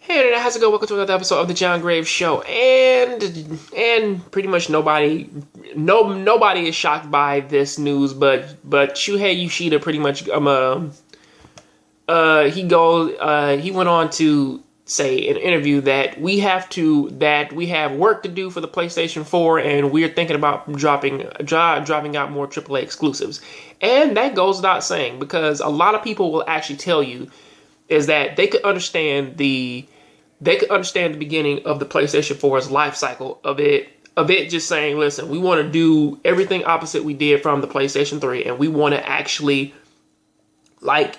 Hey there, how's it going? Welcome to another episode of the Jongravesshow, and pretty much nobody is shocked by this news, but Shuhei Yoshida pretty much he went on to say in an interview that we have work to do for the PlayStation 4, and we're thinking about dropping out more AAA exclusives, and that goes without saying because a lot of people will actually tell you is that they could understand the beginning of the PlayStation 4's life cycle of it just saying, listen, we want to do everything opposite we did from the PlayStation 3, and we want to actually like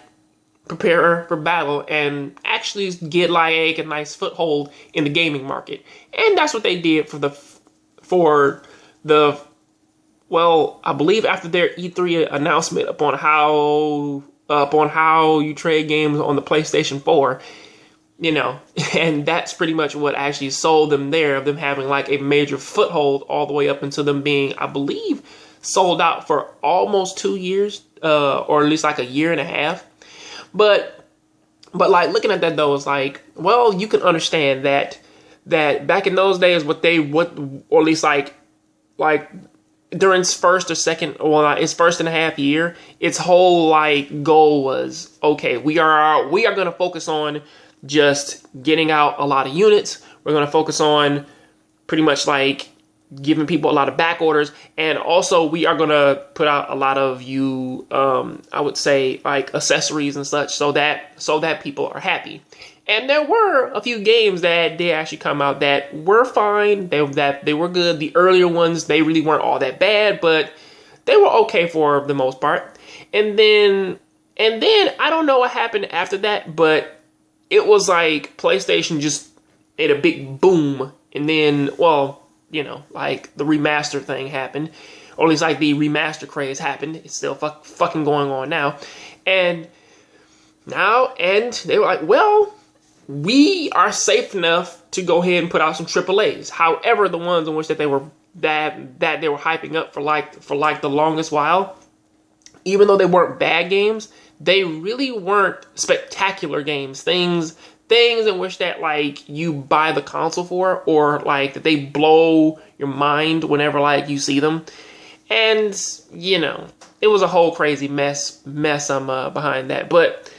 prepare for battle and actually get like a nice foothold in the gaming market. And that's what they did I believe after their E3 announcement upon how you trade games on the PlayStation 4, and that's pretty much what actually sold them there, of them having like a major foothold all the way up into them being, I believe, sold out for almost 2 years, or at least like a year and a half. But like looking at that though, it's like, well, you can understand that back in those days, or at least like during its first or second, its first and a half year, its whole like goal was, okay, we are going to focus on just getting out a lot of units. We're going to focus on pretty much like giving people a lot of back orders, and also we are going to put out a lot of I would say like accessories and such, so that people are happy. And there were a few games that did actually come out that were fine. They were good. The earlier ones, they really weren't all that bad, but they were okay for the most part. And then I don't know what happened after that, but it was like PlayStation just made a big boom. And then, like the remaster thing happened, or at least like the remaster craze happened. It's still fucking going on now. And they were like, well, we are safe enough to go ahead and put out some AAAs. However, the ones in which that they were hyping up for like the longest while, even though they weren't bad games, they really weren't spectacular games. Things in which that like you buy the console for, or like that they blow your mind whenever like you see them. And it was a whole crazy mess behind that. But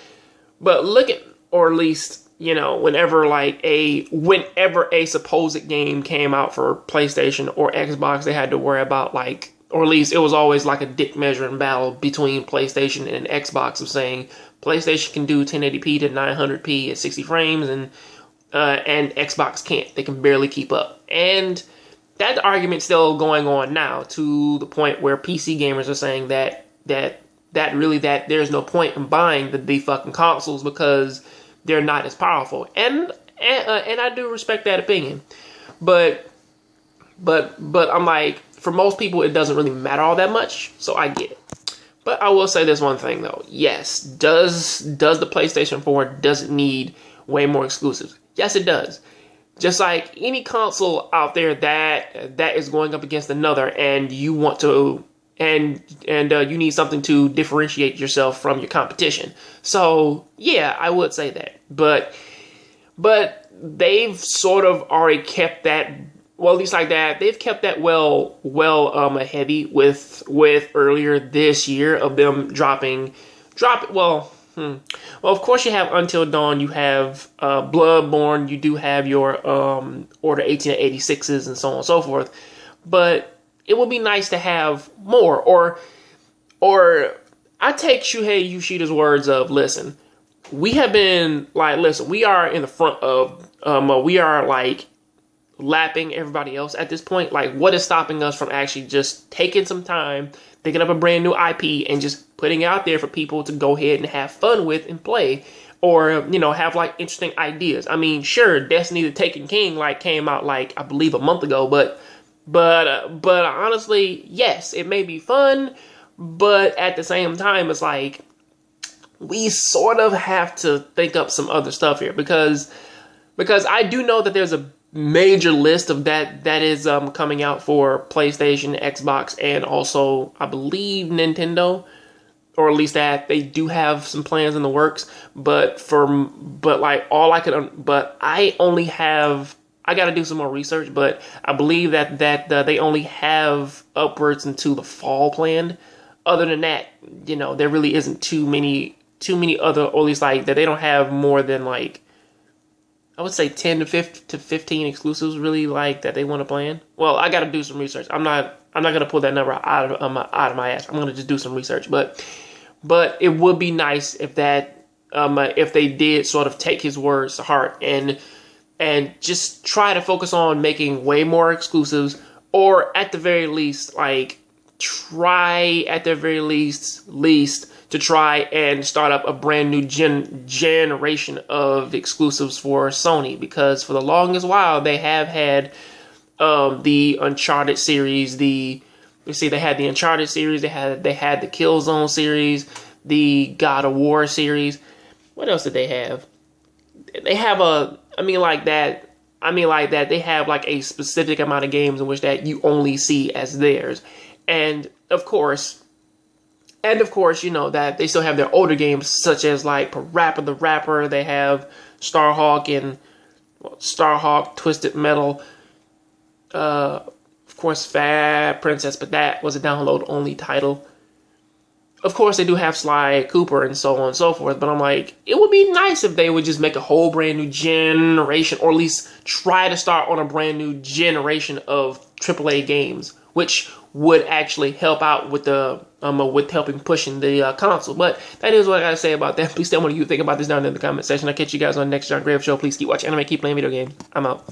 look at, or at least, whenever a supposed game came out for PlayStation or Xbox, they had to worry about like, or at least it was always like a dick measuring battle between PlayStation and Xbox of saying PlayStation can do 1080p to 900p at 60 frames, and Xbox can't. They can barely keep up. And that argument's still going on now, to the point where PC gamers are saying that there's no point in buying the fucking consoles because they're not as powerful. And I do respect that opinion. But I'm like, for most people, it doesn't really matter all that much, so I get it. But I will say this one thing, though. Yes, does the PlayStation 4 doesn't need way more exclusives? Yes, it does. Just like any console out there that is going up against another, and you want to, and you need something to differentiate yourself from your competition. So yeah, I would say that. But they've sort of already kept that. Well, at least like that, they've kept that heavy with earlier this year of them dropping. Well, of course you have Until Dawn, you have Bloodborne, you do have your Order 1886s and so on and so forth. But it would be nice to have more, or I take Shuhei Yoshida's words of, listen, we are in the front of, we are like lapping everybody else at this point. Like, what is stopping us from actually just taking some time, picking up a brand new IP and just putting it out there for people to go ahead and have fun with and play, or have like interesting ideas? I mean, sure, Destiny the Taken King like came out like I believe a month ago, but honestly, yes, it may be fun, but at the same time, it's like we sort of have to think up some other stuff here, because I do know that there's a major list of that is coming out for PlayStation, Xbox, and also I believe Nintendo. or at least that they do have some plans in the works. But I only have. I got to do some more research, but I believe that they only have upwards into the fall planned. Other than that, there really isn't too many other, or at least like that they don't have more than like, I would say 10 to 15 exclusives really like that they want to plan. Well, I got to do some research. I'm not going to pull that number out of my ass. I'm going to just do some research, but it would be nice if if they did sort of take his words to heart and just try to focus on making way more exclusives, or at the very least, like try at the very least to try and start up a brand new generation of exclusives for Sony, because for the longest while they have had the Uncharted series, they had the Uncharted series, they had the Killzone series, the God of War series. What else did they have? They have they have like a specific amount of games in which that you only see as theirs. And of course, that they still have their older games such as like Parappa the Rapper. They have Starhawk, Twisted Metal. Of course, Fat Princess, but that was a download only title. Of course, they do have Sly Cooper and so on and so forth, but I'm like, it would be nice if they would just make a whole brand new generation, or at least try to start on a brand new generation of AAA games, which would actually help out with with helping pushing the console. But that is what I gotta say about that. Please tell me what you think about this down in the comment section. I'll catch you guys on the next Jongravesshow. Please keep watching anime, keep playing video games. I'm out.